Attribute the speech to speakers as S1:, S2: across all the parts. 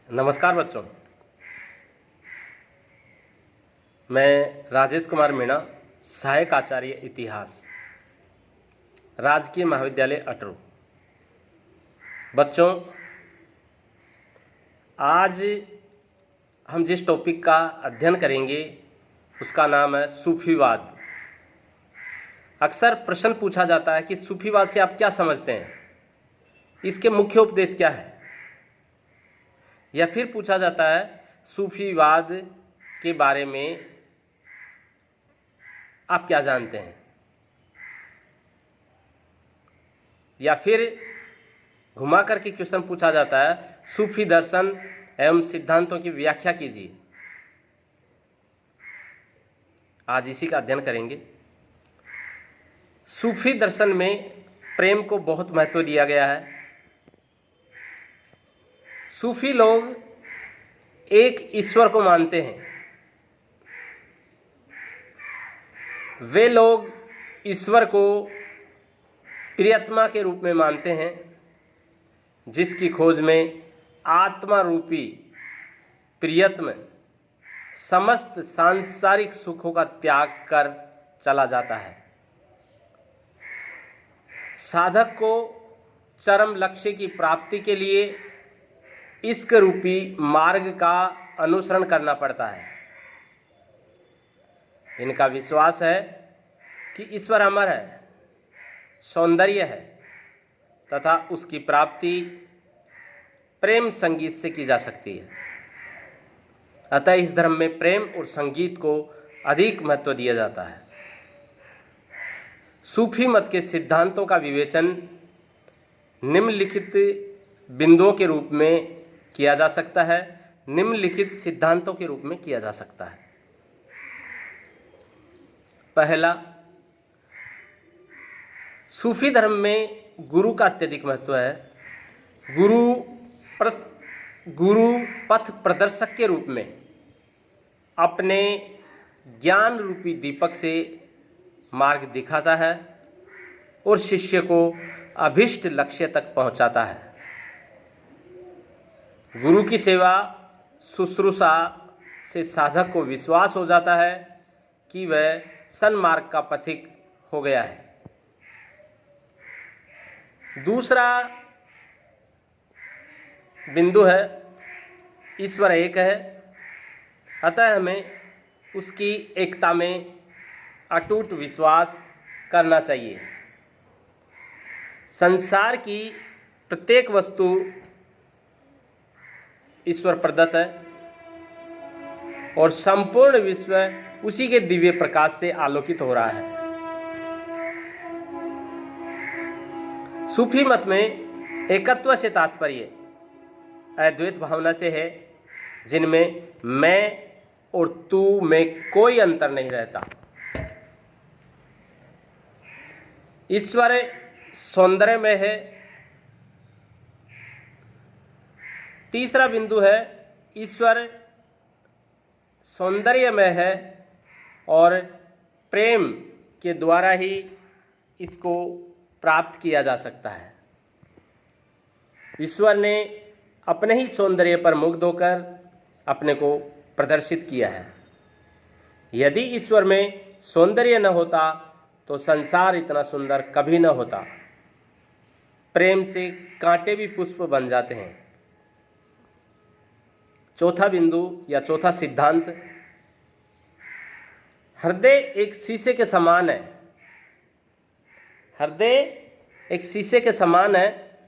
S1: नमस्कार बच्चों, मैं राजेश कुमार मीणा, सहायक आचार्य इतिहास, राजकीय महाविद्यालय अटरू। बच्चों, आज हम जिस टॉपिक का अध्ययन करेंगे उसका नाम है सूफीवाद। अक्सर प्रश्न पूछा जाता है कि सूफीवाद से आप क्या समझते हैं, इसके मुख्य उपदेश क्या है, या फिर पूछा जाता है सूफीवाद के बारे में आप क्या जानते हैं, या फिर घुमा करके क्वेश्चन पूछा जाता है सूफी दर्शन एवं सिद्धांतों की व्याख्या कीजिए। आज इसी का अध्ययन करेंगे। सूफी दर्शन में प्रेम को बहुत महत्व दिया गया है। सूफी लोग एक ईश्वर को मानते हैं। वे लोग ईश्वर को प्रियतमा के रूप में मानते हैं, जिसकी खोज में आत्मा रूपी प्रियतम समस्त सांसारिक सुखों का त्याग कर चला जाता है। साधक को चरम लक्ष्य की प्राप्ति के लिए इश्क रूपी मार्ग का अनुसरण करना पड़ता है। इनका विश्वास है कि ईश्वर अमर है, सौंदर्य है तथा उसकी प्राप्ति प्रेम संगीत से की जा सकती है। अतः इस धर्म में प्रेम और संगीत को अधिक महत्व दिया जाता है। सूफी मत के सिद्धांतों का विवेचन निम्नलिखित बिंदुओं के रूप में किया जा सकता है। निम्नलिखित सिद्धांतों के रूप में किया जा सकता है। पहला, सूफी धर्म में गुरु का अत्यधिक महत्व है। गुरु पथ प्रदर्शक के रूप में अपने ज्ञान रूपी दीपक से मार्ग दिखाता है और शिष्य को अभिष्ट लक्ष्य तक पहुंचाता है। गुरु की सेवा शुश्रूषा से साधक को विश्वास हो जाता है कि वह सन्मार्ग का पथिक हो गया है। दूसरा बिंदु है ईश्वर एक है, अतः हमें उसकी एकता में अटूट विश्वास करना चाहिए। संसार की प्रत्येक वस्तु ईश्वर प्रदत्त है और संपूर्ण विश्व उसी के दिव्य प्रकाश से आलोकित हो रहा है। सूफी मत में एकत्व से तात्पर्य अद्वैत भावना से है, जिनमें मैं और तू में कोई अंतर नहीं रहता। ईश्वर सौंदर्य में है। तीसरा बिंदु है ईश्वर सौंदर्य में है और प्रेम के द्वारा ही इसको प्राप्त किया जा सकता है। ईश्वर ने अपने ही सौंदर्य पर मुग्ध होकर अपने को प्रदर्शित किया है। यदि ईश्वर में सौंदर्य न होता तो संसार इतना सुंदर कभी न होता। प्रेम से कांटे भी पुष्प बन जाते हैं। चौथा बिंदु या चौथा सिद्धांत, हृदय एक शीशे के समान है। हृदय एक शीशे के समान है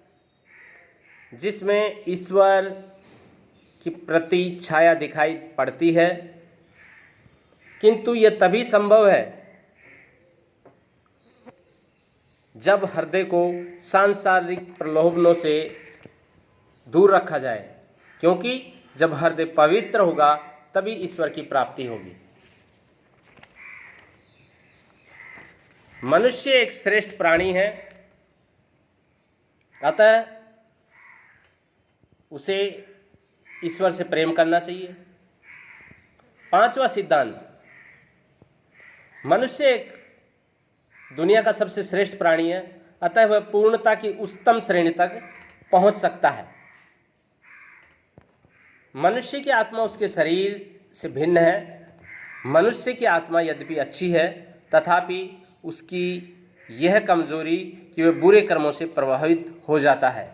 S1: जिसमें ईश्वर की प्रति छाया दिखाई पड़ती है, किंतु यह तभी संभव है जब हृदय को सांसारिक प्रलोभनों से दूर रखा जाए, क्योंकि जब हृदय पवित्र होगा तभी ईश्वर की प्राप्ति होगी। मनुष्य एक श्रेष्ठ प्राणी है, अतः उसे ईश्वर से प्रेम करना चाहिए। पांचवा सिद्धांत, मनुष्य एक दुनिया का सबसे श्रेष्ठ प्राणी है, अतः वह पूर्णता की उच्चतम श्रेणी तक पहुंच सकता है। मनुष्य की आत्मा उसके शरीर से भिन्न है। मनुष्य की आत्मा यद्यपि अच्छी है, तथापि उसकी यह कमजोरी कि वह बुरे कर्मों से प्रभावित हो जाता है,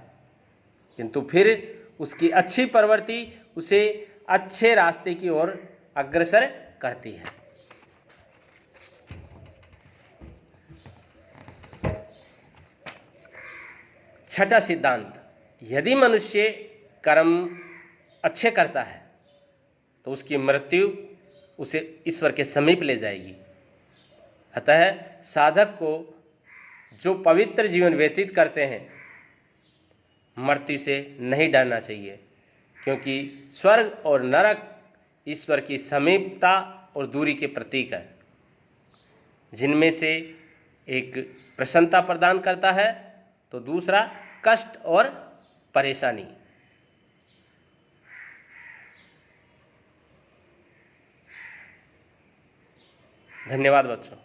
S1: किंतु फिर उसकी अच्छी प्रवृत्ति उसे अच्छे रास्ते की ओर अग्रसर करती है। छठा सिद्धांत, यदि मनुष्य कर्म अच्छे करता है तो उसकी मृत्यु उसे ईश्वर के समीप ले जाएगी। अतः साधक को जो पवित्र जीवन व्यतीत करते हैं मृत्यु से नहीं डरना चाहिए, क्योंकि स्वर्ग और नरक ईश्वर की समीपता और दूरी के प्रतीक है, जिनमें से एक प्रसन्नता प्रदान करता है तो दूसरा कष्ट और परेशानी। धन्यवाद बच्चों।